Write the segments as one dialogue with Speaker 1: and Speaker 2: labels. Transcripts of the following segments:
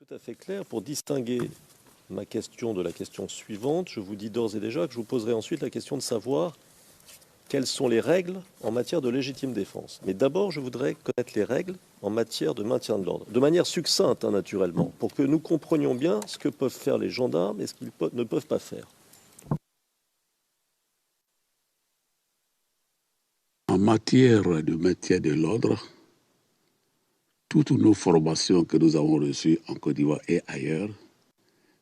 Speaker 1: Tout à fait clair. Pour distinguer ma question de la question suivante, je vous dis d'ores et déjà que je vous poserai ensuite la question de savoir quelles sont les règles en matière de légitime défense. Mais d'abord, je voudrais connaître les règles en matière de maintien de l'ordre, de manière succincte, naturellement, pour que nous comprenions bien ce que peuvent faire les gendarmes et ce qu'ils ne peuvent pas faire.
Speaker 2: En matière de maintien de l'ordre, toutes nos formations que nous avons reçues en Côte d'Ivoire et ailleurs,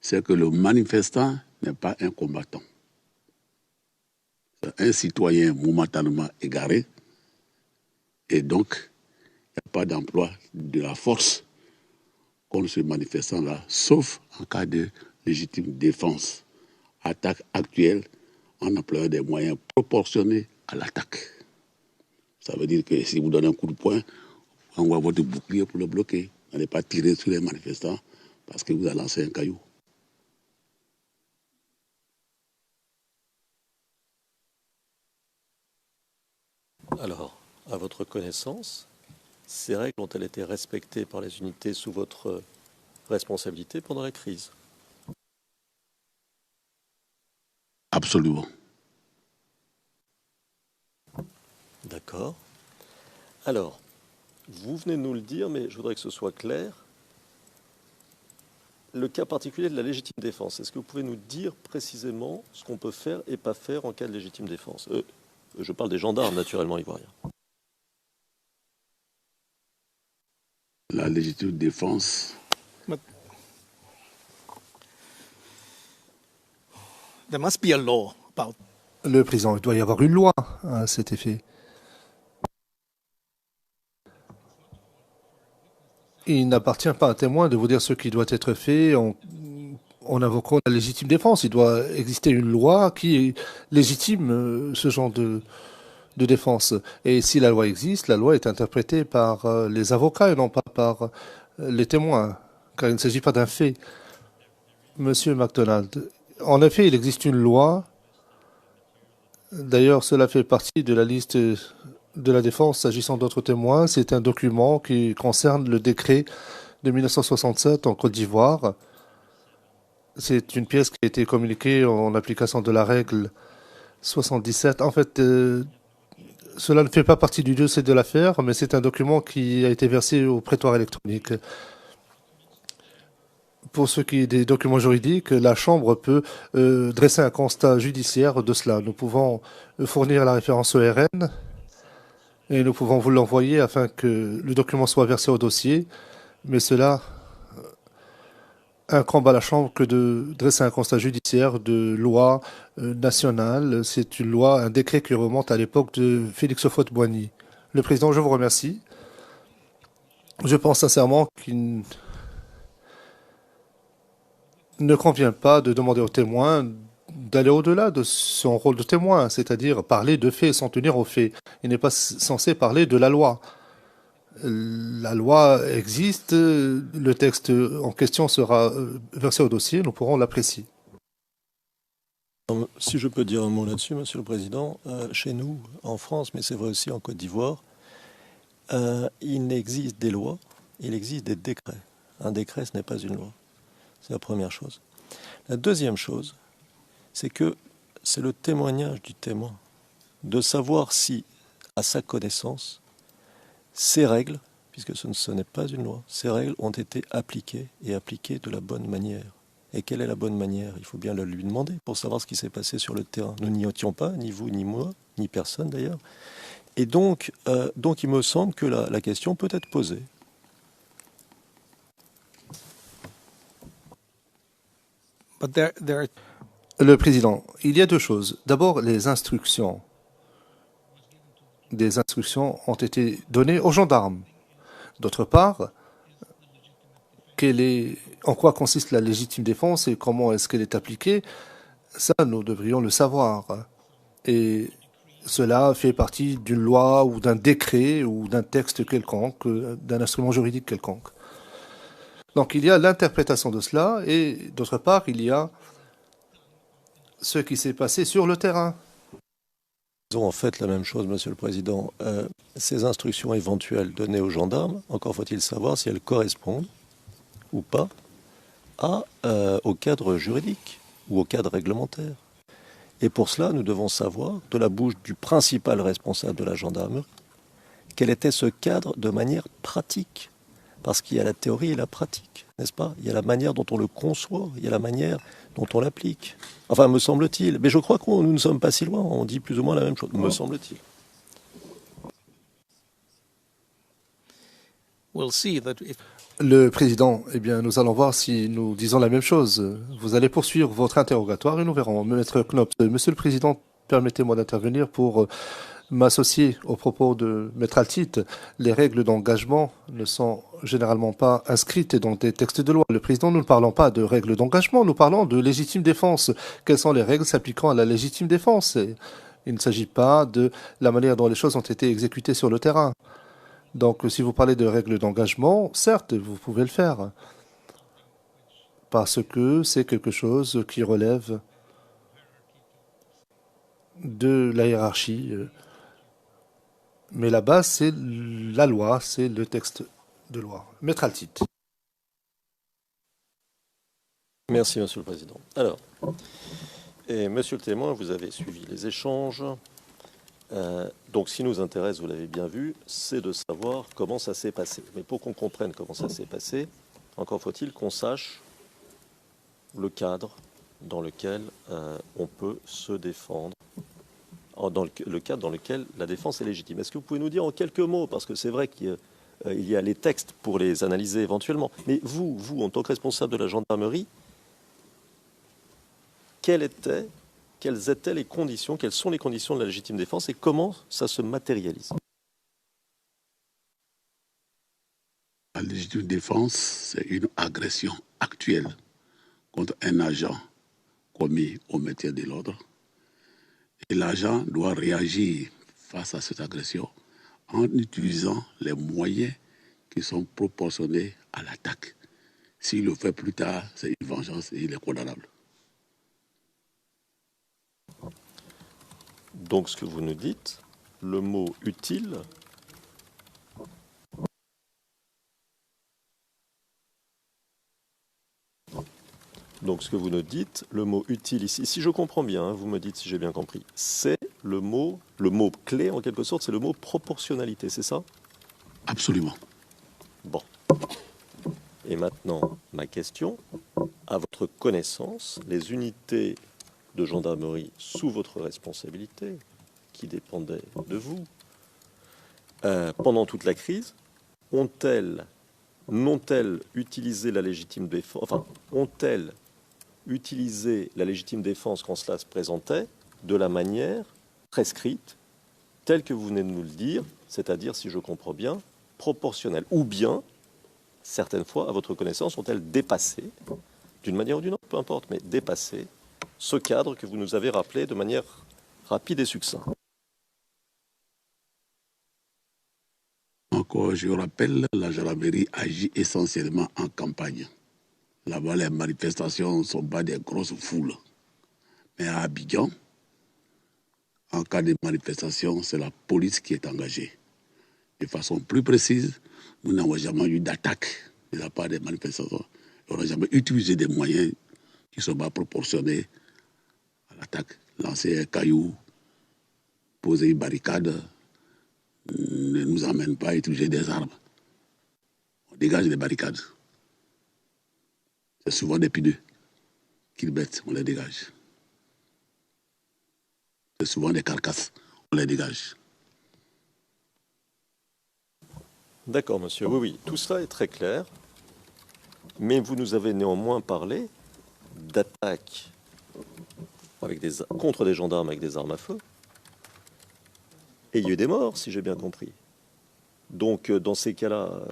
Speaker 2: c'est que le manifestant n'est pas un combattant. C'est un citoyen momentanément égaré et donc il n'y a pas d'emploi de la force contre ce manifestant-là, sauf en cas de légitime défense. Attaque actuelle en employant des moyens proportionnés à l'attaque. Ça veut dire que si vous donnez un coup de poing, on envoie votre bouclier pour le bloquer. N'allez pas tirer sur les manifestants parce que vous avez lancé un caillou.
Speaker 1: Alors, à votre connaissance, ces règles ont-elles été respectées par les unités sous votre responsabilité pendant la crise?
Speaker 2: Absolument.
Speaker 1: D'accord. Alors, vous venez de nous le dire, mais je voudrais que ce soit clair. Le cas particulier de la légitime défense, est-ce que vous pouvez nous dire précisément ce qu'on peut faire et pas faire en cas de légitime défense? Je parle des gendarmes, naturellement, ivoiriens.
Speaker 2: La légitime défense.
Speaker 3: There must be a law about.
Speaker 4: Le président, il doit y avoir une loi à cet effet. Il n'appartient pas à un témoin de vous dire ce qui doit être fait en invoquant la légitime défense. Il doit exister une loi qui légitime ce genre de défense. Et si la loi existe, la loi est interprétée par les avocats et non pas par les témoins, car il ne s'agit pas d'un fait. Monsieur MacDonald, en effet, il existe une loi. D'ailleurs, cela fait partie de la liste de la défense s'agissant d'autres témoins. C'est un document qui concerne le décret de 1967 en Côte d'Ivoire. C'est une pièce qui a été communiquée en application de la règle 77. En fait, cela ne fait pas partie du dossier de l'affaire, mais c'est un document qui a été versé au prétoire électronique. Pour ce qui est des documents juridiques, la Chambre peut dresser un constat judiciaire de cela. Nous pouvons fournir la référence ERN et nous pouvons vous l'envoyer afin que le document soit versé au dossier. Mais cela incombe à la Chambre que de dresser un constat judiciaire de loi nationale. C'est une loi, un décret qui remonte à l'époque de Félix Houphouët-Boigny. Le président, je vous remercie. Je pense sincèrement qu'il ne convient pas de demander aux témoins d'aller au-delà de son rôle de témoin, c'est-à-dire parler de faits, s'en tenir aux faits. Il n'est pas censé parler de la loi. La loi existe, le texte en question sera versé au dossier, nous pourrons l'apprécier.
Speaker 1: Si je peux dire un mot là-dessus, Monsieur le Président, chez nous, en France, mais c'est vrai aussi en Côte d'Ivoire, il existe des lois, il existe des décrets. Un décret, ce n'est pas une loi. C'est la première chose. La deuxième chose, c'est que c'est le témoignage du témoin, de savoir si, à sa connaissance, ces règles, puisque ce n'est pas une loi, ces règles ont été appliquées et appliquées de la bonne manière. Et quelle est la bonne manière? Il faut bien le lui demander pour savoir ce qui s'est passé sur le terrain. Nous n'y étions pas, ni vous, ni moi, ni personne d'ailleurs. Et donc il me semble que la question peut être posée.
Speaker 4: Le président, il y a deux choses. D'abord, les instructions. Des instructions ont été données aux gendarmes. D'autre part, en quoi consiste la légitime défense et comment est-ce qu'elle est appliquée, ça, nous devrions le savoir. Et cela fait partie d'une loi ou d'un décret ou d'un texte quelconque, d'un instrument juridique quelconque. Donc il y a l'interprétation de cela et d'autre part, il y a ce qui s'est passé sur le terrain.
Speaker 1: Ils ont en fait la même chose, Monsieur le Président. Ces instructions éventuelles données aux gendarmes, encore faut-il savoir si elles correspondent ou pas au cadre juridique ou au cadre réglementaire. Et pour cela, nous devons savoir, de la bouche du principal responsable de la gendarmerie, quel était ce cadre de manière pratique. Parce qu'il y a la théorie et la pratique, n'est-ce pas? Il y a la manière dont on le conçoit, il y a la manière dont on l'applique. Enfin, me semble-t-il. Mais je crois que nous ne sommes pas si loin, on dit plus ou moins la même chose, me semble-t-il.
Speaker 3: We'll see that if
Speaker 4: Le président, eh bien, nous allons voir si nous disons la même chose. Vous allez poursuivre votre interrogatoire et nous verrons. Maître Knops, Monsieur le Président, permettez-moi d'intervenir pour m'associer aux propos de Maître Altit. Les règles d'engagement ne sont généralement pas inscrites dans des textes de loi. Le Président, nous ne parlons pas de règles d'engagement, nous parlons de légitime défense. Quelles sont les règles s'appliquant à la légitime défense? Il ne s'agit pas de la manière dont les choses ont été exécutées sur le terrain. Donc, si vous parlez de règles d'engagement, certes, vous pouvez le faire. Parce que c'est quelque chose qui relève de la hiérarchie. Mais la base, c'est la loi, c'est le texte de loi. Maître Altit.
Speaker 1: Merci, Monsieur le Président. Alors, Monsieur le témoin, vous avez suivi les échanges. Donc, ce qui nous intéresse, vous l'avez bien vu, c'est de savoir comment ça s'est passé. Mais pour qu'on comprenne comment ça s'est passé, encore faut-il qu'on sache le cadre dans lequel on peut se défendre, dans le cadre dans lequel la défense est légitime. Est-ce que vous pouvez nous dire en quelques mots, parce que c'est vrai qu'il y a les textes pour les analyser éventuellement, mais vous, en tant que responsable de la gendarmerie, quelles étaient les conditions, quelles sont les conditions de la légitime défense et comment ça se matérialise?
Speaker 2: La légitime défense, c'est une agression actuelle contre un agent commis au maintien de l'ordre. Et l'agent doit réagir face à cette agression en utilisant les moyens qui sont proportionnés à l'attaque. S'il le fait plus tard, c'est une vengeance et il est condamnable.
Speaker 1: Donc, ce que vous nous dites, le mot utile Donc, ce que vous nous dites, le mot utile ici, si je comprends bien, hein, vous me dites si j'ai bien compris, c'est le mot clé en quelque sorte, c'est le mot proportionnalité, c'est ça?
Speaker 2: Absolument.
Speaker 1: Bon. Et maintenant, ma question, à votre connaissance, les unités de gendarmerie sous votre responsabilité, qui dépendaient de vous, pendant toute la crise, n'ont-elles utilisé la légitime défense, enfin, ont-elles utilisé la légitime défense quand cela se présentait de la manière prescrite, telle que vous venez de nous le dire, c'est-à-dire, si je comprends bien, proportionnelle, ou bien, certaines fois, à votre connaissance, ont-elles dépassé, d'une manière ou d'une autre, peu importe, mais dépassé ce cadre que vous nous avez rappelé de manière rapide et succincte?
Speaker 2: Encore, je rappelle, la gendarmerie agit essentiellement en campagne. Là-bas, les manifestations ne sont pas des grosses foules. Mais à Abidjan, en cas de manifestation, c'est la police qui est engagée. De façon plus précise, nous n'avons jamais eu d'attaque de la part des manifestations. On n'a jamais utilisé des moyens qui ne sont pas proportionnés à l'attaque. Lancer un caillou, poser une barricade, ne nous amène pas à utiliser des armes. On dégage les barricades. C'est souvent des pneus qu'ils mettent, on les dégage. C'est souvent des carcasses, on les dégage.
Speaker 1: D'accord, monsieur. Oui, oui, tout cela est très clair. Mais vous nous avez néanmoins parlé d'attaques contre des gendarmes avec des armes à feu. Et il y a eu des morts, si j'ai bien compris. Donc, dans ces cas-là,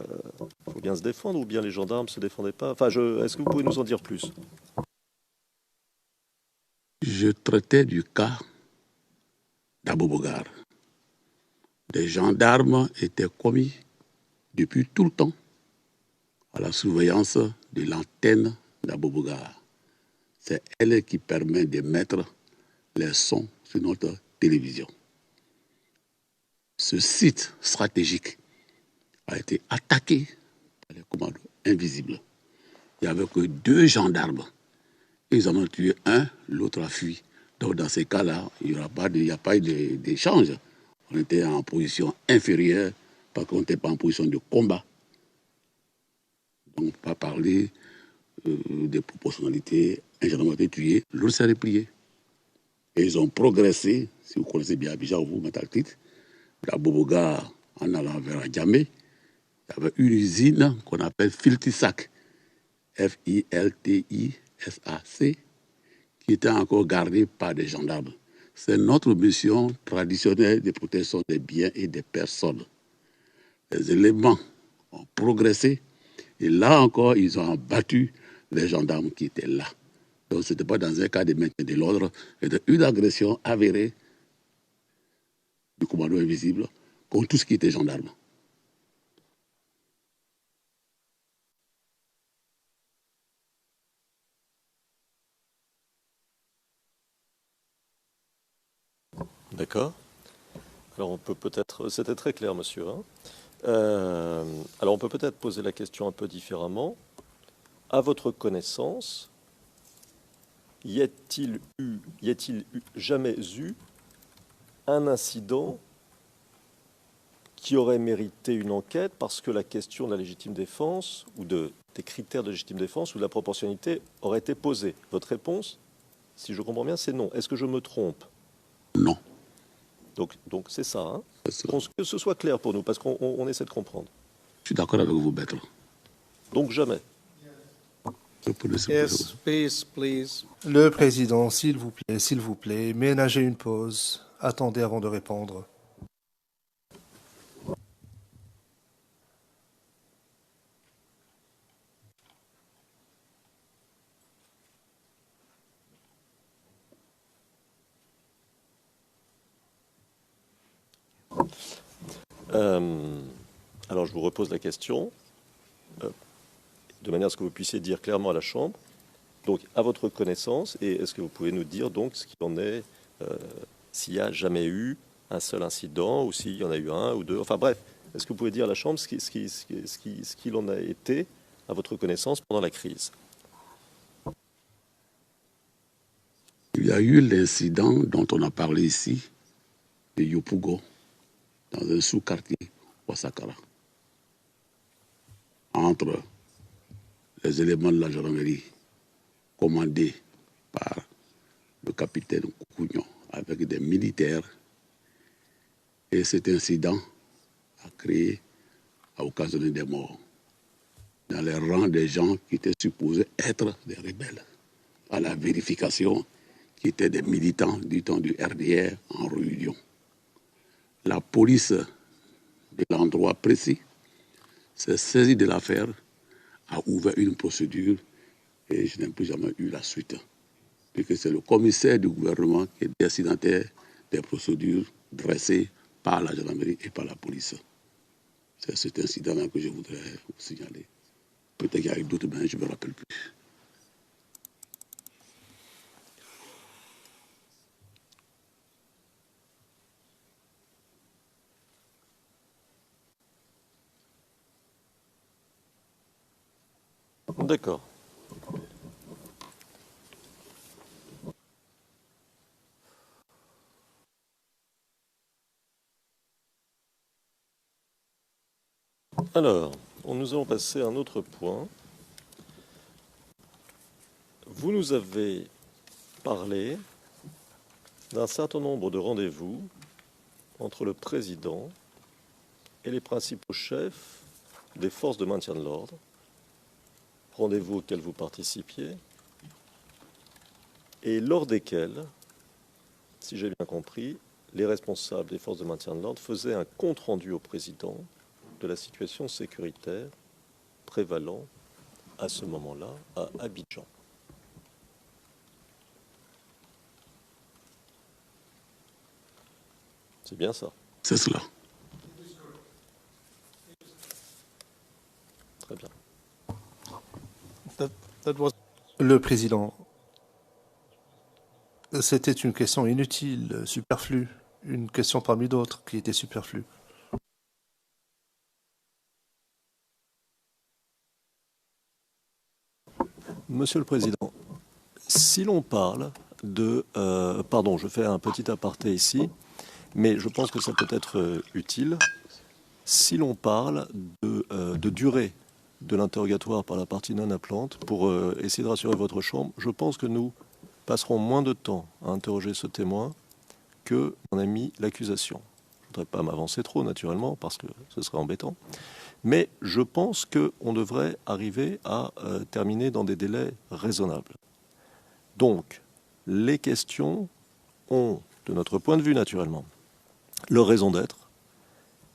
Speaker 1: il faut bien se défendre, ou bien les gendarmes ne se défendaient pas. Enfin, est-ce que vous pouvez nous en dire plus?
Speaker 2: Je traitais du cas d'Abobogar. Des gendarmes étaient commis depuis tout le temps à la surveillance de l'antenne d'Abobogar. C'est elle qui permet de mettre les sons sur notre télévision. Ce site stratégique a été attaqué par les commandos invisibles. il n'y avait que 2 gendarmes. Ils en ont tué un, l'autre a fui. Donc dans ces cas-là, il n'y a pas eu d'échange. On était en position inférieure parce qu'on n'était pas en position de combat. Donc pas parler de proportionnalité. Un gendarme a été tué, l'autre s'est replié. Et ils ont progressé, si vous connaissez bien Abidjan, vous, Mataltit, la Boboga en allant vers Djamé, il y avait une usine qu'on appelle Filtisac, Filtisac, qui était encore gardée par des gendarmes. C'est notre mission traditionnelle de protection des biens et des personnes. Les éléments ont progressé et là encore, ils ont battu les gendarmes qui étaient là. Donc, ce n'était pas dans un cas de maintien de l'ordre, c'était une agression avérée du commando invisible contre tout ce qui était gendarme.
Speaker 1: D'accord. Alors on peut peut-être, c'était très clair, monsieur, hein. Alors on peut peut-être poser la question un peu différemment. À votre connaissance, y a-t-il jamais eu un incident qui aurait mérité une enquête parce que la question de la légitime défense ou des critères de légitime défense ou de la proportionnalité aurait été posée? Votre réponse, si je comprends bien, c'est non. Est-ce que je me trompe?
Speaker 2: Non.
Speaker 1: Donc c'est ça, hein.
Speaker 2: C'est
Speaker 1: Que ce soit clair pour nous, parce qu'on essaie de comprendre.
Speaker 2: Je suis d'accord avec vous, maître.
Speaker 1: Donc jamais.
Speaker 3: Yes, please.
Speaker 4: Le président, s'il vous plaît, ménagez une pause. Attendez avant de répondre.
Speaker 1: Alors je vous repose la question, de manière à ce que vous puissiez dire clairement à la Chambre, donc à votre connaissance, et est-ce que vous pouvez nous dire donc ce qu'il en est, s'il n'y a jamais eu un seul incident, ou s'il y en a eu un ou deux, enfin bref, est-ce que vous pouvez dire à la Chambre ce qu'il en a été, à votre connaissance, pendant la crise?
Speaker 2: Il y a eu l'incident dont on a parlé ici, de Yopougo, dans un sous-quartier, Ouassakara, entre les éléments de la gendarmerie commandés par le capitaine Koukouignon avec des militaires. Et cet incident a occasionné des morts dans les rangs des gens qui étaient supposés être des rebelles. À la vérification, qui étaient des militants du temps du RDR en réunion. La police de l'endroit précis s'est saisie de l'affaire, a ouvert une procédure et je n'ai plus jamais eu la suite. Puisque c'est le commissaire du gouvernement qui est destinataire des procédures dressées par la gendarmerie et par la police. C'est cet incident-là que je voudrais vous signaler. Peut-être qu'il y a eu d'autres, mais je ne me rappelle plus.
Speaker 1: D'accord. Alors, nous allons passer à un autre point. Vous nous avez parlé d'un certain nombre de rendez-vous entre le président et les principaux chefs des forces de maintien de l'ordre, rendez-vous auxquels vous participiez, et lors desquels, si j'ai bien compris, les responsables des forces de maintien de l'ordre faisaient un compte-rendu au président de la situation sécuritaire prévalant à ce moment-là à Abidjan. C'est bien ça.
Speaker 2: C'est cela.
Speaker 1: Très bien.
Speaker 3: That was
Speaker 4: Le président, c'était une question inutile, superflue, une question parmi d'autres qui était superflue.
Speaker 1: Monsieur le Président, si l'on parle de... pardon, je fais un petit aparté ici, mais je pense que ça peut être utile. Si l'on parle de durée de l'interrogatoire par la partie non appelante, pour essayer de rassurer votre chambre, je pense que nous passerons moins de temps à interroger ce témoin que n'en a mis l'accusation. Je ne voudrais pas m'avancer trop, naturellement, parce que ce serait embêtant. Mais je pense qu'on devrait arriver à terminer dans des délais raisonnables. Donc, les questions ont, de notre point de vue naturellement, leur raison d'être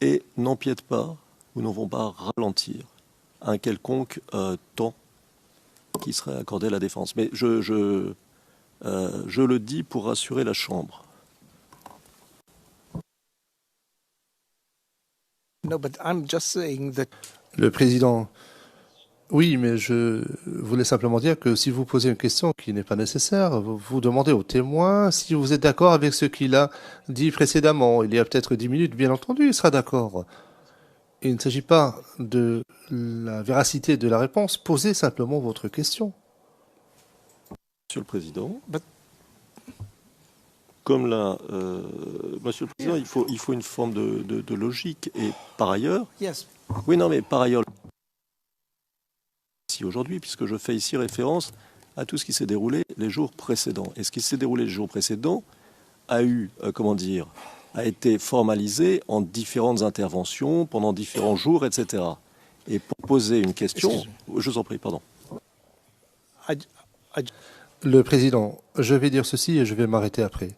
Speaker 1: et n'empiètent pas ou ne vont pas ralentir un quelconque temps qui serait accordé à la défense. Mais je le dis pour rassurer la Chambre.
Speaker 3: No, but I'm just saying that
Speaker 4: Le président, oui, mais je voulais simplement dire que si vous posez une question qui n'est pas nécessaire, vous demandez au témoin si vous êtes d'accord avec ce qu'il a dit précédemment. Il y a peut-être 10 minutes, bien entendu, il sera d'accord. Il ne s'agit pas de la véracité de la réponse. Posez simplement votre question.
Speaker 1: Monsieur le Président,
Speaker 3: But-
Speaker 1: comme là, Monsieur le Président, il faut une forme de logique. Et par ailleurs,
Speaker 3: yes,
Speaker 1: oui, non, mais par ailleurs, ici aujourd'hui, puisque je fais ici référence à tout ce qui s'est déroulé les jours précédents. Et ce qui s'est déroulé les jours précédents a eu, a été formalisé en différentes interventions pendant différents jours, etc. Et pour poser une question, je vous en prie, pardon.
Speaker 3: I, I,
Speaker 4: Le président, je vais dire ceci et je vais m'arrêter après.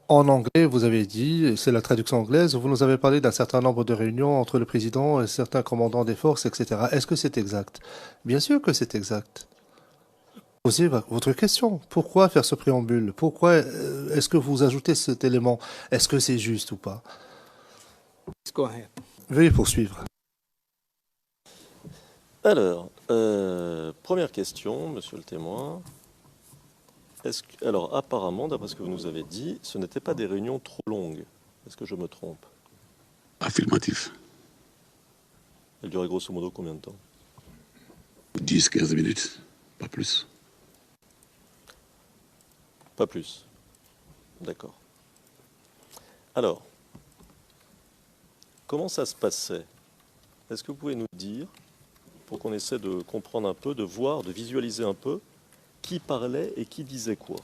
Speaker 4: En anglais, vous avez dit, et c'est la traduction anglaise, vous nous avez parlé d'un certain nombre de réunions entre le président et certains commandants des forces, etc. Est-ce que c'est exact? Bien sûr que c'est exact. Posez votre question. Pourquoi faire ce préambule? Pourquoi est-ce que vous ajoutez cet élément? Est-ce que c'est juste ou pas?
Speaker 3: let's go ahead.
Speaker 4: Veuillez poursuivre.
Speaker 1: Alors, première question, monsieur le témoin. Alors, apparemment, d'après ce que vous nous avez dit, ce n'étaient pas des réunions trop longues. Est-ce que je me trompe?
Speaker 2: Affirmatif.
Speaker 1: Elles duraient grosso modo combien de temps?
Speaker 2: 10-15 minutes, pas plus.
Speaker 1: Pas plus. D'accord. Alors, comment ça se passait? Est-ce que vous pouvez nous dire, pour qu'on essaie de comprendre un peu, de voir, de visualiser un peu, qui parlait et qui disait quoi?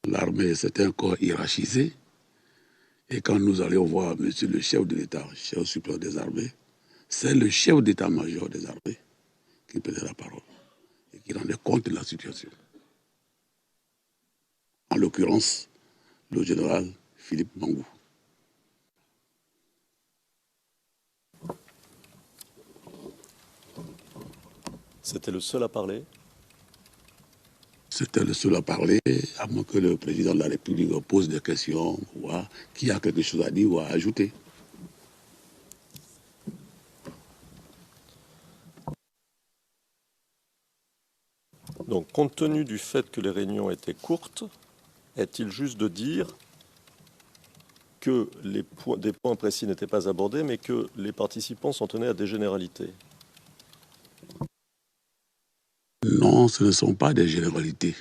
Speaker 2: L'armée, c'est un corps hiérarchisé. Et quand nous allions voir monsieur le chef de l'État, chef suprême des armées, c'est le chef d'état-major des armées qui prenait la parole et qui rendait compte de la situation. En l'occurrence, le général Philippe Mangou.
Speaker 1: C'était le seul à parler?
Speaker 2: C'était le seul à parler, à moins que le président de la République pose des questions, ou qui a quelque chose à dire ou à ajouter.
Speaker 1: Donc, compte tenu du fait que les réunions étaient courtes, est-il juste de dire que des points précis n'étaient pas abordés, mais que les participants s'en tenaient à des généralités?
Speaker 2: Non, ce ne sont pas des généralités.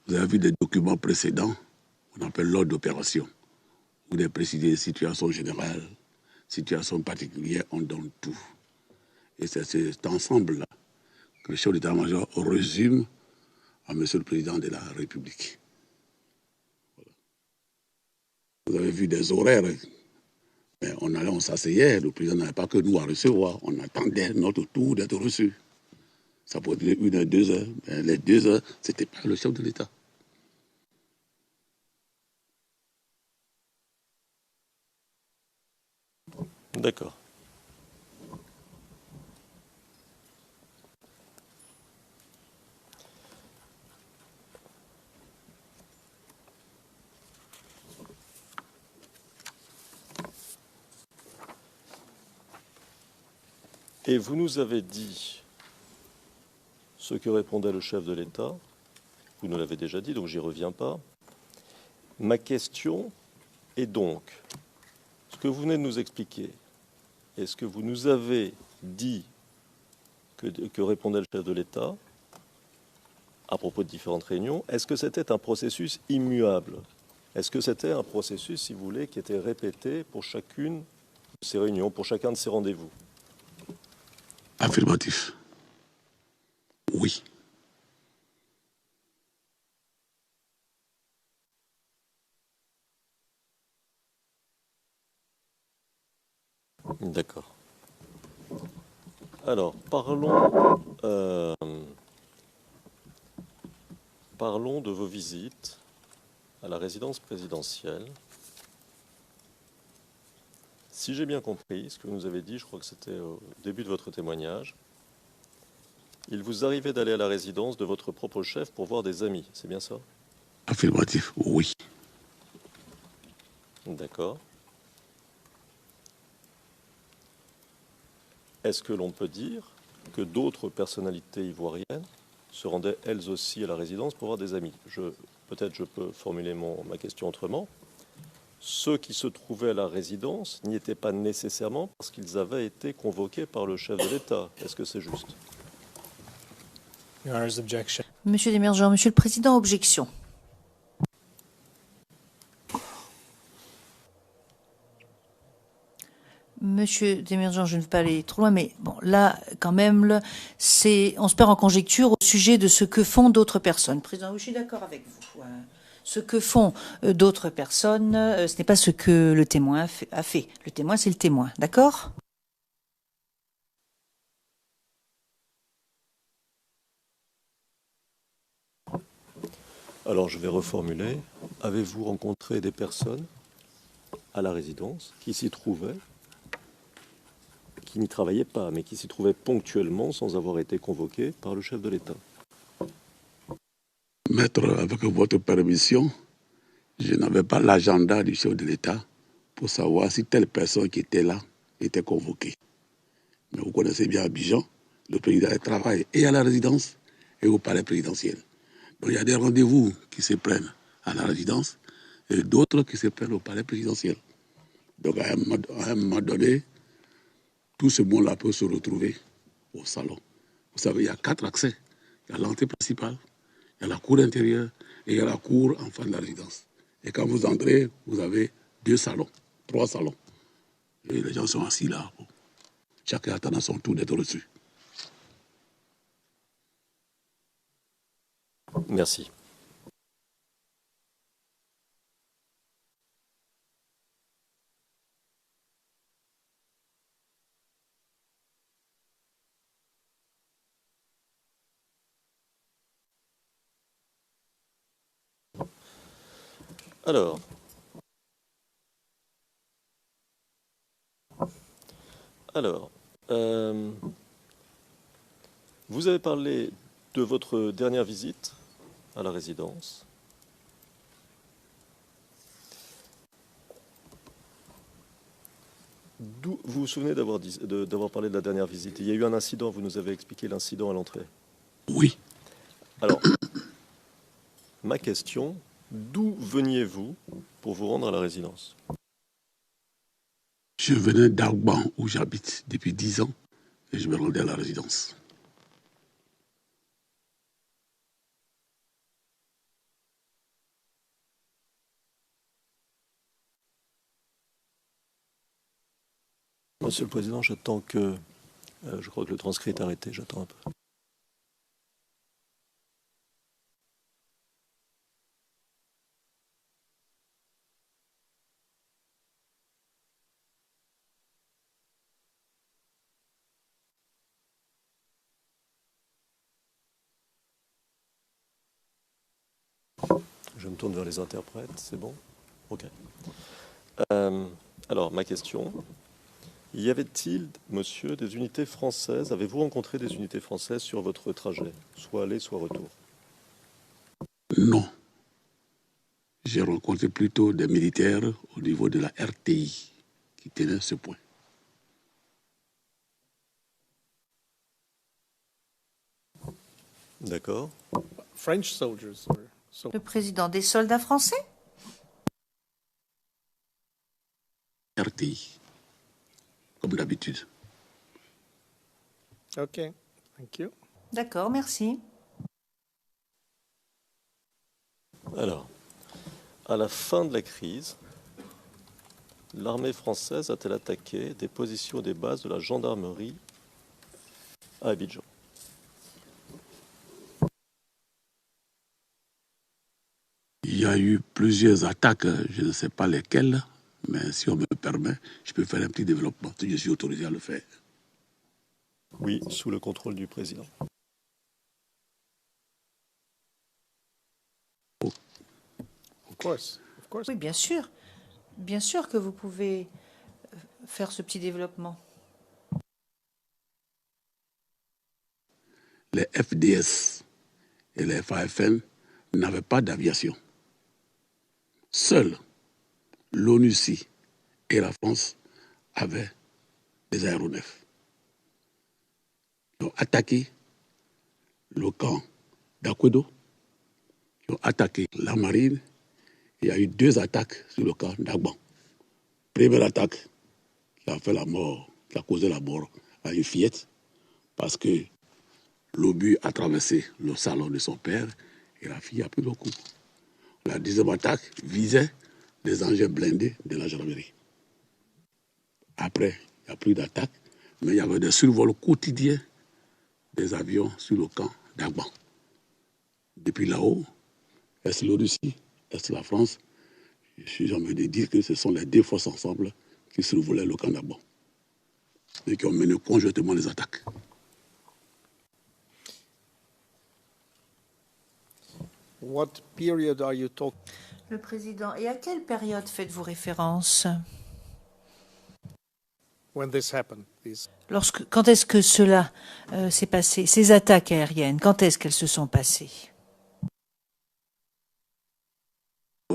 Speaker 2: Vous avez vu des documents précédents, on appelle l'ordre d'opération, où des précisés situations générales, situations particulières, on donne tout. Et c'est cet ensemble-là que le chef d'état-major résume à Monsieur le Président de la République. Voilà. Vous avez vu des horaires. Mais on s'asseyait, le président n'avait pas que nous à recevoir, on attendait notre tour d'être reçu. Ça pouvait durer 1 heure, 2 heures, mais les 2 heures, c'était pas le chef de l'État.
Speaker 1: D'accord. Et vous nous avez dit ce que répondait le chef de l'État. Vous nous l'avez déjà dit, donc j'y reviens pas. Ma question est donc, ce que vous venez de nous expliquer, Et ce que vous nous avez dit que répondait le chef de l'État à propos de différentes réunions, est-ce que c'était un processus immuable? Est-ce que c'était un processus, si vous voulez, qui était répété pour chacune de ces réunions, pour chacun de ces rendez-vous?
Speaker 2: Affirmatif. Oui.
Speaker 1: D'accord. Alors, parlons de vos visites à la résidence présidentielle. Si j'ai bien compris ce que vous nous avez dit, je crois que c'était au début de votre témoignage, il vous arrivait d'aller à la résidence de votre propre chef pour voir des amis, c'est bien ça?
Speaker 2: Affirmatif. Oui.
Speaker 1: D'accord. Est-ce que l'on peut dire que d'autres personnalités ivoiriennes se rendaient elles aussi à la résidence pour voir des amis? Peut-être je peux formuler ma question autrement. Ceux qui se trouvaient à la résidence n'y étaient pas nécessairement parce qu'ils avaient été convoqués par le chef de l'État. Est-ce que c'est juste?
Speaker 5: Your Honor's objection.
Speaker 6: Monsieur Desmergents, Monsieur le Président, objection. Monsieur Desmergents, je ne veux pas aller trop loin, mais bon, là, quand même, on se perd en conjecture au sujet de ce que font d'autres personnes. Président, oui, je suis d'accord avec vous. Ce que font d'autres personnes, ce n'est pas ce que le témoin a fait. Le témoin, c'est le témoin, d'accord?
Speaker 1: Alors je vais reformuler. Avez-vous rencontré des personnes à la résidence qui s'y trouvaient, qui n'y travaillaient pas, mais qui s'y trouvaient ponctuellement sans avoir été convoquées par le chef de l'État?
Speaker 2: Maître, avec votre permission, je n'avais pas l'agenda du chef de l'État pour savoir si telle personne qui était là était convoquée. Mais vous connaissez bien Abidjan, le président travaille et à la résidence et au palais présidentiel. Donc il y a des rendez-vous qui se prennent à la résidence et d'autres qui se prennent au palais présidentiel. Donc à un moment donné, tout ce monde-là peut se retrouver au salon. Vous savez, il y a 4 accès. Il y a l'entrée principale, il y a la cour intérieure et il y a la cour en face de la résidence. Et quand vous entrez, vous avez 2 salons, 3 salons. Et les gens sont assis là. Chacun attend à son tour d'être reçu.
Speaker 1: Merci. Alors, vous avez parlé de votre dernière visite à la résidence. Vous vous souvenez d'avoir parlé de la dernière visite? Il y a eu un incident, vous nous avez expliqué l'incident à l'entrée.
Speaker 2: Oui.
Speaker 1: Alors, ma question, d'où veniez-vous pour vous rendre à la résidence?
Speaker 2: Je venais d'Arban, où j'habite depuis 10 ans, et je me rendais à la résidence.
Speaker 1: Monsieur le Président, j'attends que... je crois que le transcrit est arrêté, j'attends un peu. Je me tourne vers les interprètes, c'est bon? Ok. Alors, ma question... Y avait-il, monsieur, des unités françaises? Avez-vous rencontré des unités françaises sur votre trajet, soit aller, soit retour?
Speaker 2: Non. J'ai rencontré plutôt des militaires au niveau de la RTI qui tenaient ce point.
Speaker 1: D'accord.
Speaker 3: French soldiers.
Speaker 6: Le président, des soldats français?
Speaker 2: RTI. comme d'habitude.
Speaker 3: Okay, thank you.
Speaker 6: D'accord, merci.
Speaker 1: Alors, à la fin de la crise, l'armée française a-t-elle attaqué des positions et des bases de la gendarmerie à Abidjan?
Speaker 2: Il y a eu plusieurs attaques, je ne sais pas lesquelles, mais si on me permet, je peux faire un petit développement, si je suis autorisé à le faire.
Speaker 1: Oui, sous le contrôle du président.
Speaker 3: Of course, of course.
Speaker 6: Oui, bien sûr. Bien sûr que vous pouvez faire ce petit développement.
Speaker 2: Les FDS et les FAFN n'avaient pas d'aviation. Seuls l'ONUCI et la France avaient des aéronefs. Ils ont attaqué le camp d'Akwedo, ils ont attaqué la marine. Il y a eu 2 attaques sur le camp d'Agban. Première attaque qui a fait la mort, qui a causé la mort à une fillette, parce que l'obus a traversé le salon de son père et la fille a pris le coup. La deuxième attaque visait les engins blindés de la gendarmerie. Après, il n'y a plus d'attaque, mais il y avait des survols quotidiens des avions sur le camp d'Agban. Depuis là-haut, est-ce la Russie, est-ce la France? Je suis jamais de dire que ce sont les 2 forces ensemble qui survolaient le camp d'Agban et qui ont mené conjointement les attaques.
Speaker 3: What period are you talking?
Speaker 6: Le président, et à quelle période faites-vous référence?
Speaker 3: When this happened, this
Speaker 6: Quand est-ce que cela s'est passé? Ces attaques aériennes, quand est-ce qu'elles se sont passées?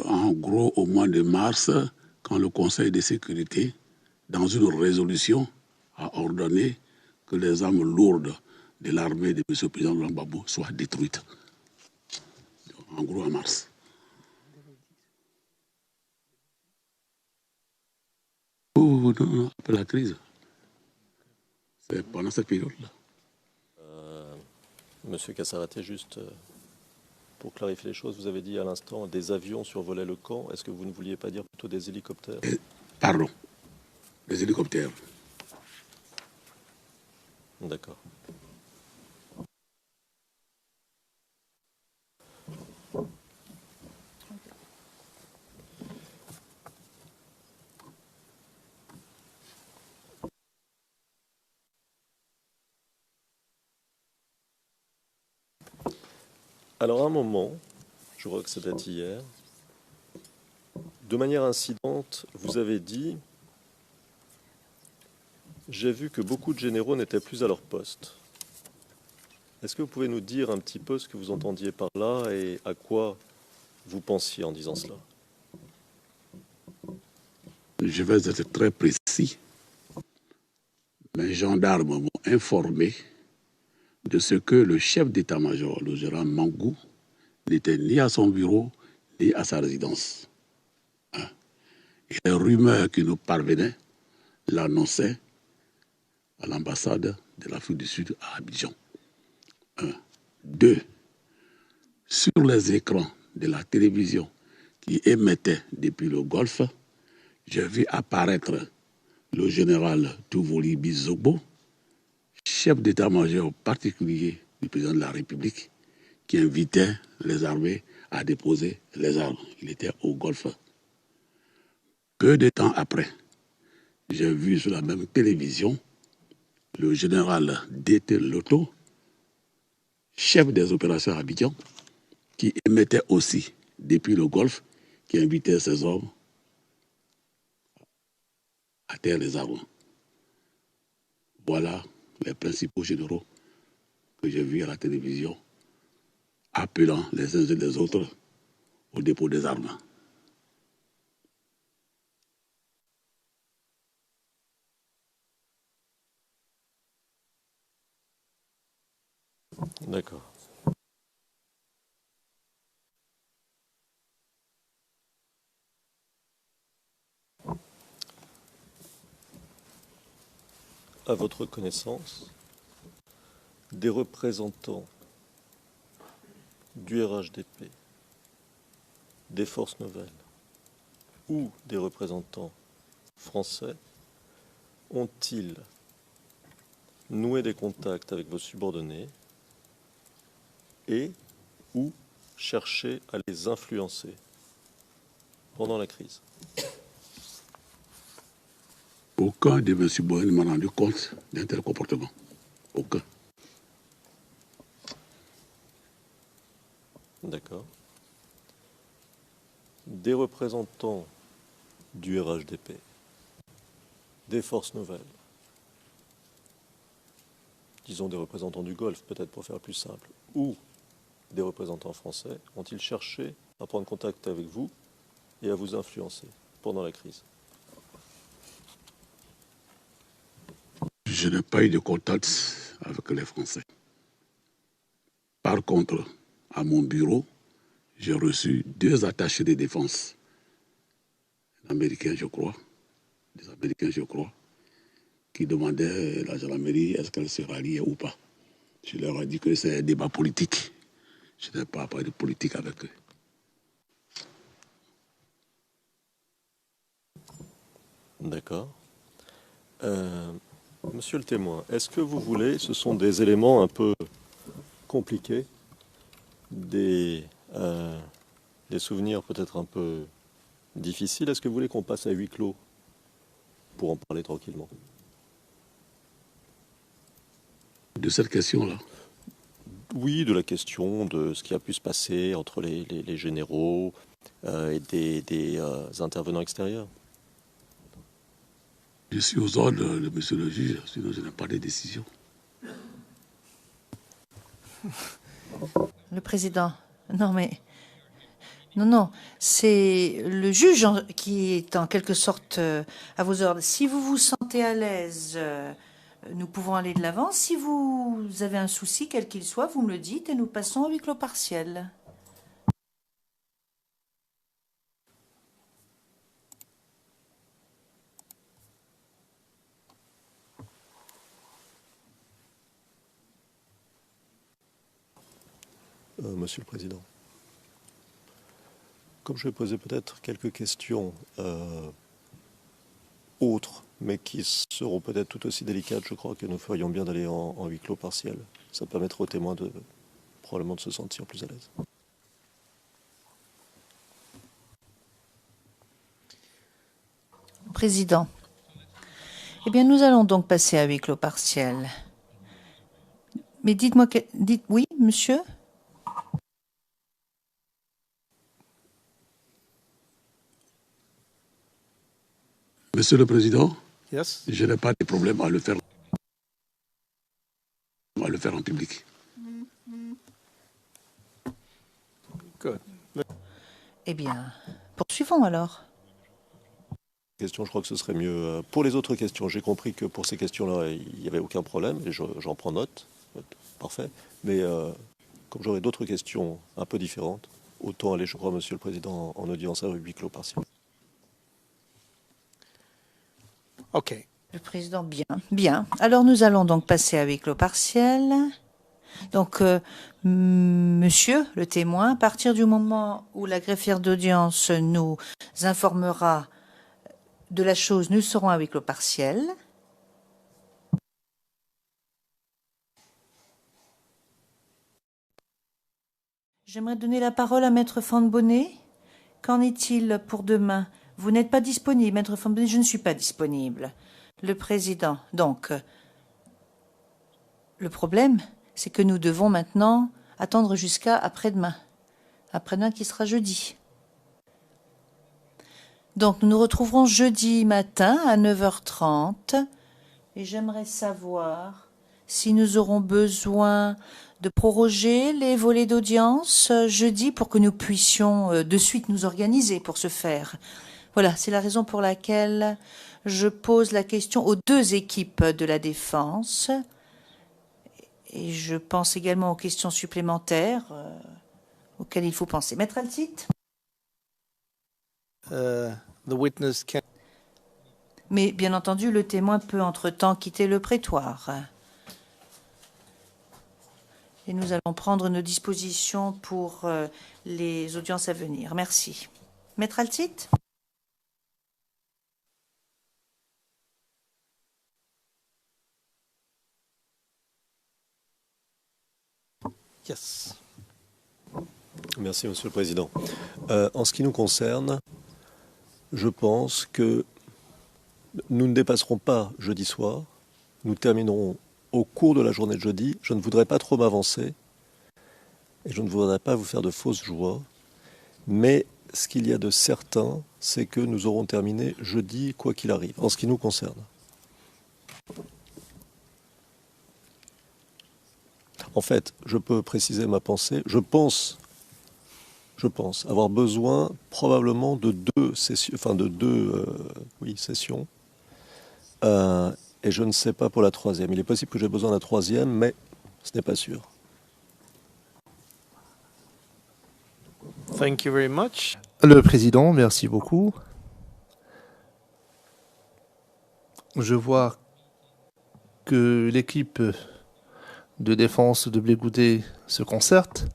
Speaker 2: En gros, au mois de mars, quand le Conseil de sécurité, dans une résolution, a ordonné que les armes lourdes de l'armée de M. le Président Laurent Gbagbo soient détruites. En gros, en mars. Oh non, après la crise. C'est pendant cette période-là.
Speaker 1: Monsieur Kassaraté, juste pour clarifier les choses, vous avez dit à l'instant des avions survolaient le camp. Est-ce que vous ne vouliez pas dire plutôt des hélicoptères?
Speaker 2: Pardon, les hélicoptères.
Speaker 1: D'accord. Alors à un moment, je crois que c'était hier, de manière incidente, vous avez dit « J'ai vu que beaucoup de généraux n'étaient plus à leur poste ». Est-ce que vous pouvez nous dire un petit peu ce que vous entendiez par là et à quoi vous pensiez en disant cela?
Speaker 2: Je vais être très précis. Mes gendarmes m'ont informé de ce que le chef d'état-major, le général Mangou, n'était ni à son bureau, ni à sa résidence. Et les rumeurs qui nous parvenaient l'annonçaient à l'ambassade de l'Afrique du Sud à Abidjan. 2. Sur les écrans de la télévision qui émettaient depuis le Golfe, j'ai vu apparaître le général Touvoli Bizobo, chef d'état-major particulier du président de la République, qui invitait les armées à déposer les armes. Il était au Golfe. Peu de temps après, j'ai vu sur la même télévision le général Dété Loto, chef des opérations à Abidjan, qui émettait aussi depuis le Golfe, qui invitait ses hommes à terre les armes. Voilà les principaux généraux que j'ai vus à la télévision, appelant les uns et les autres au dépôt des armes.
Speaker 1: D'accord. à votre connaissance, des représentants du RHDP, des forces nouvelles ou des représentants français ont-ils noué des contacts avec vos subordonnés et ou cherché à les influencer pendant la crise?
Speaker 2: Aucun de mes subordonnés ne m'a rendu compte d'un tel comportement. Aucun.
Speaker 1: D'accord. Des représentants du RHDP, des forces nouvelles, disons des représentants du Golfe, peut-être pour faire plus simple, ou des représentants français, ont-ils cherché à prendre contact avec vous et à vous influencer pendant la crise?
Speaker 2: Je n'ai pas eu de contact avec les Français. Par contre, à mon bureau, j'ai reçu 2 attachés de défense, Américains, je crois, des Américains, je crois, qui demandaient à la gendarmerie est-ce qu'elle se ralliait ou pas. Je leur ai dit que c'est un débat politique. Je n'ai pas parlé de politique avec eux.
Speaker 1: D'accord. Monsieur le témoin, est-ce que vous voulez, ce sont des éléments un peu compliqués, des souvenirs peut-être un peu difficiles, est-ce que vous voulez qu'on passe à huis clos pour en parler tranquillement?
Speaker 2: De cette question-là,
Speaker 1: Oui, de la question de ce qui a pu se passer entre les généraux et des intervenants extérieurs.
Speaker 2: je suis aux ordres de monsieur le juge, sinon je n'ai pas de décision.
Speaker 6: Le président. Non, mais. Non, c'est le juge qui est en quelque sorte à vos ordres. Si vous vous sentez à l'aise, nous pouvons aller de l'avant. Si vous avez un souci, quel qu'il soit, vous me le dites et nous passons au huis clos partiel.
Speaker 1: Monsieur le Président, comme je vais poser peut-être quelques questions autres, mais qui seront peut-être tout aussi délicates, je crois que nous ferions bien d'aller en huis clos partiel. Ça permettra aux témoins probablement de se sentir plus à l'aise.
Speaker 6: Président. Eh bien, nous allons donc passer à huis clos partiel. Mais dites-moi, dites oui, monsieur?
Speaker 2: Monsieur le Président,
Speaker 3: Yes?
Speaker 2: je n'ai pas de problème à le faire en public.
Speaker 3: Good.
Speaker 6: Eh bien, poursuivons alors.
Speaker 1: Je crois que ce serait mieux. Pour les autres questions, j'ai compris que pour ces questions-là, il n'y avait aucun problème, et j'en prends note. Parfait. Mais comme j'aurai d'autres questions un peu différentes, autant aller, je crois, Monsieur le Président, en audience à huis clos partiel.
Speaker 3: Okay.
Speaker 6: Le président, bien. Alors nous allons donc passer à huis clos partiel. Donc, monsieur le témoin, à partir du moment où la greffière d'audience nous informera de la chose, nous serons à huis clos partiel. J'aimerais donner la parole à Maître Fambonnet. Qu'en est-il pour demain? Vous n'êtes pas disponible, Maître Fambonnet? Je ne suis pas disponible. Le président. Donc, le problème, c'est que nous devons maintenant attendre jusqu'à après-demain. Après-demain qui sera jeudi. Donc, nous nous retrouverons jeudi matin à 9h30. Et j'aimerais savoir si nous aurons besoin de proroger les volets d'audience jeudi pour que nous puissions de suite nous organiser pour ce faire. Voilà, c'est la raison pour laquelle je pose la question aux 2 équipes de la défense. Et je pense également aux questions supplémentaires auxquelles il faut penser. Maître Altit?
Speaker 3: The witness can.
Speaker 6: Mais bien entendu, le témoin peut entre-temps quitter le prétoire. Et nous allons prendre nos dispositions pour les audiences à venir. Merci. Maître Altit?
Speaker 1: Yes. Merci, Monsieur le Président. En ce qui nous concerne, je pense que nous ne dépasserons pas jeudi soir. Nous terminerons au cours de la journée de jeudi. Je ne voudrais pas trop m'avancer et je ne voudrais pas vous faire de fausses joies. Mais ce qu'il y a de certain, c'est que nous aurons terminé jeudi, quoi qu'il arrive, en ce qui nous concerne. En fait, je peux préciser ma pensée. Je pense avoir besoin probablement de deux sessions, sessions. Et je ne sais pas pour la troisième. Il est possible que j'ai besoin de la troisième, mais ce n'est pas sûr.
Speaker 3: Thank you very much.
Speaker 4: Le président, merci beaucoup. Je vois que l'équipe de défense de Blé-Goudet se concerte.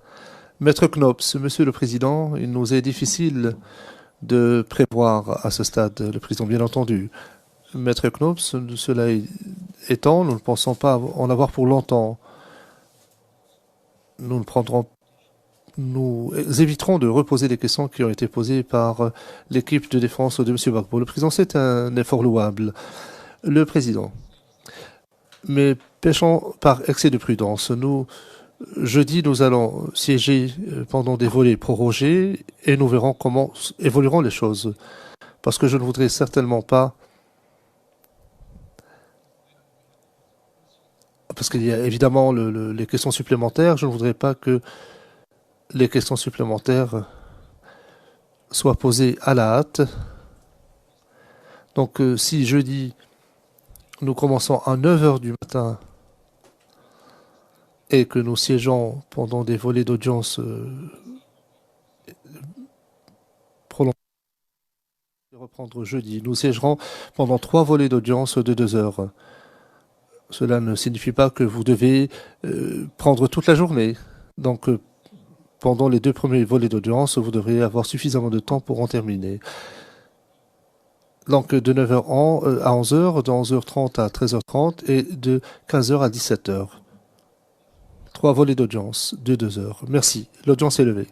Speaker 4: Maître Knops, Monsieur le Président, il nous est difficile de prévoir à ce stade, le Président, bien entendu. Maître Knops, cela étant, nous ne pensons pas en avoir pour longtemps. Nous éviterons de reposer les questions qui ont été posées par l'équipe de défense de M. Gbagbo. Le Président, c'est un effort louable. Le Président, mais péchons par excès de prudence. Jeudi, nous allons siéger pendant des volets prorogés et nous verrons comment évolueront les choses. Parce que je ne voudrais certainement pas... Parce qu'il y a évidemment les questions supplémentaires. Je ne voudrais pas que les questions supplémentaires soient posées à la hâte. Donc, si jeudi, nous commençons à 9 h du matin et que nous siégeons pendant des volets d'audience prolongés, reprendre jeudi, nous siégerons pendant 3 volets d'audience de 2 heures. Cela ne signifie pas que vous devez prendre toute la journée. Donc, pendant les 2 premiers volets d'audience, vous devrez avoir suffisamment de temps pour en terminer. Donc, de 9 h à 11 h, de 11 h 30 à 13 h 30 et de 15 h à 17 h. 3 volets d'audience de 2 heures. Merci. L'audience est levée.